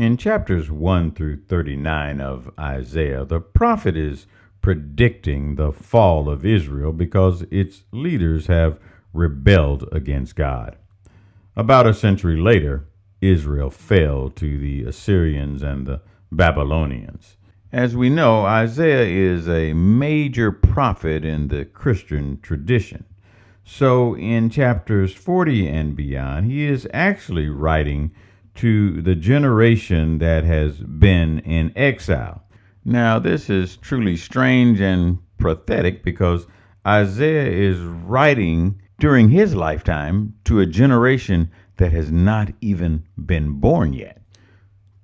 In chapters 1 through 39 of Isaiah, the prophet is predicting the fall of Israel because its leaders have rebelled against God. About a century later, Israel fell to the Assyrians and the Babylonians. As we know, Isaiah is a major prophet in the Christian tradition. So in chapters 40 and beyond, he is actually writing to the generation that has been in exile. Now, this is truly strange and pathetic because Isaiah is writing during his lifetime to a generation that has not even been born yet.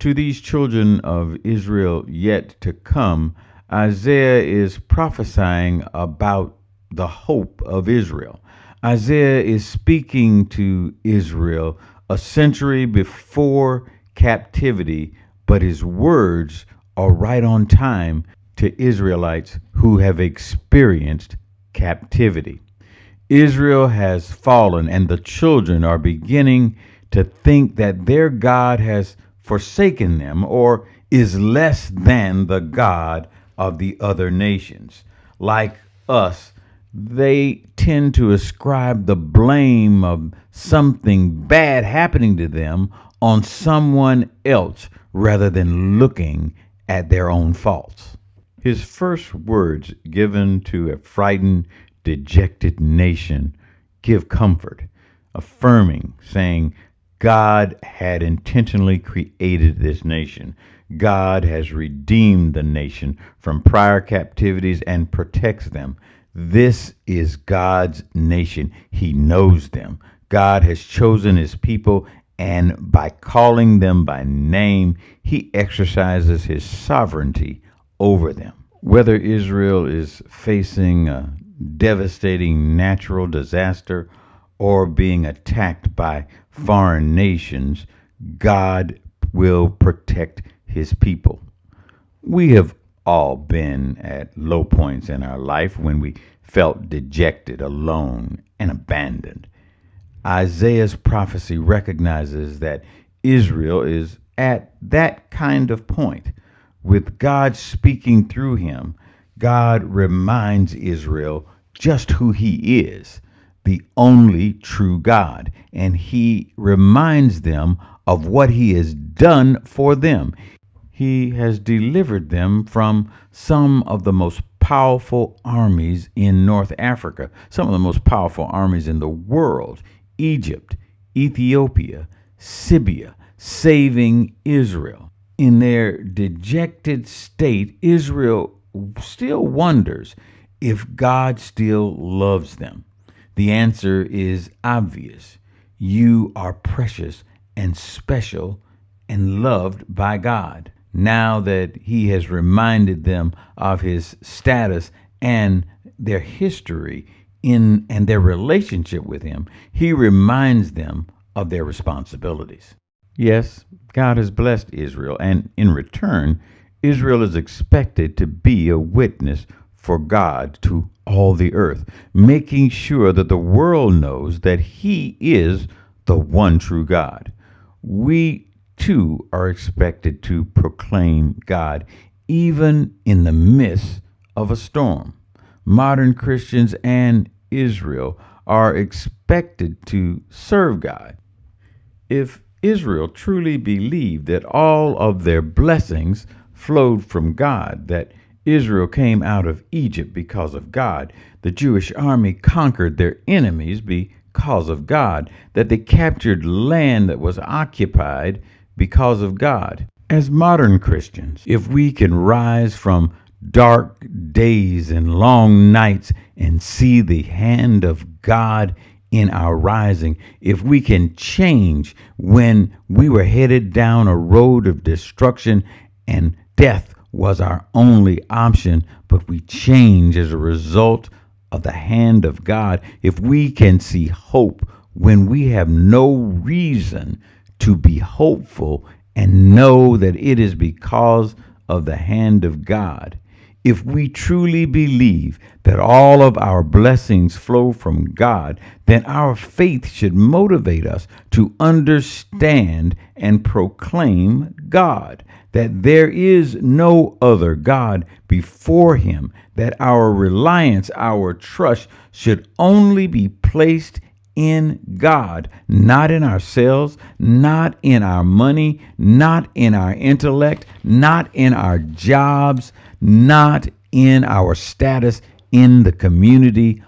To these children of Israel yet to come, Isaiah is prophesying about the hope of Israel. Isaiah is speaking to Israel a century before captivity, but his words are right on time to Israelites who have experienced captivity. Israel has fallen, and the children are beginning to think that their God has forsaken them or is less than the God of the other nations. Like us, they tend to ascribe the blame of something bad happening to them on someone else rather than looking at their own faults. His first words given to a frightened, dejected nation give comfort, affirming, saying, God had intentionally created this nation. God has redeemed the nation from prior captivities and protects them. This is God's nation. He knows them. God has chosen his people, and by calling them by name, he exercises his sovereignty over them. Whether Israel is facing a devastating natural disaster or being attacked by foreign nations, God will protect his people. We have all been at low points in our life when we felt dejected, alone, and abandoned. Isaiah's prophecy recognizes that Israel is at that kind of point. With God speaking through him, God reminds Israel just who he is, the only true God, and he reminds them of what he has done for them. He has delivered them from some of the most powerful armies in North Africa, some of the most powerful armies in the world, Egypt, Ethiopia, Libya, saving Israel. In their dejected state, Israel still wonders if God still loves them. The answer is obvious. You are precious and special and loved by God. Now that he has reminded them of his status and their history and their relationship with him, he reminds them of their responsibilities. Yes, God has blessed Israel, and in return, Israel is expected to be a witness for God to all the earth, making sure that the world knows that he is the one true God. We too are expected to proclaim God even in the midst of a storm. Modern Christians and Israel are expected to serve God. If Israel truly believed that all of their blessings flowed from God, that Israel came out of Egypt because of God, the Jewish army conquered their enemies because of God, that they captured land that was occupied because of God. As modern Christians, if we can rise from dark days and long nights and see the hand of God in our rising, if we can change when we were headed down a road of destruction and death was our only option, but we change as a result of the hand of God, if we can see hope when we have no reason to be hopeful and know that it is because of the hand of God, If we truly believe that all of our blessings flow from God, then our faith should motivate us to understand and proclaim God, that there is no other God before him, that our reliance, our trust should only be placed in God, not in ourselves, not in our money, not in our intellect, not in our jobs, not in our status in the community,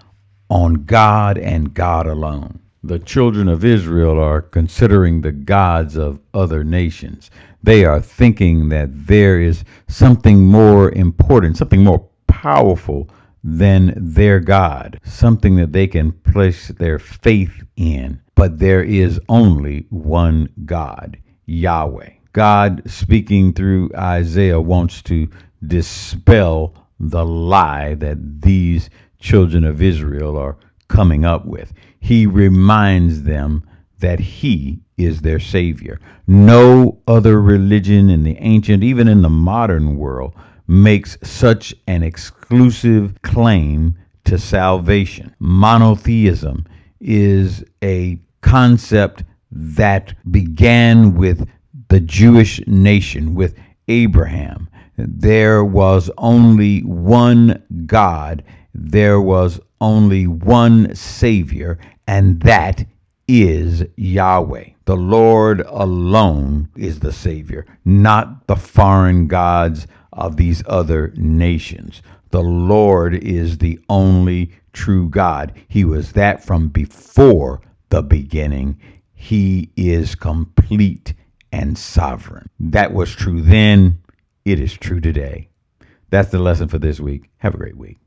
on God and God alone. The children of Israel are considering the gods of other nations. They are thinking that there is something more important, something more powerful than their God, something that they can place their faith in. But there is only one God, Yahweh. God, speaking through Isaiah, wants to dispel the lie that these children of Israel are coming up with. He reminds them that he is their Savior. No other religion in the ancient, even in the modern world, makes such an exclusive claim to salvation. Monotheism is a concept that began with the Jewish nation, with Abraham. There was only one God, there was only one Savior, and that is Yahweh. The Lord alone is the Savior, not the foreign gods of these other nations. The Lord is the only true God. He was that from before the beginning. He is complete and sovereign. That was true then. It is true today. That's the lesson for this week. Have a great week.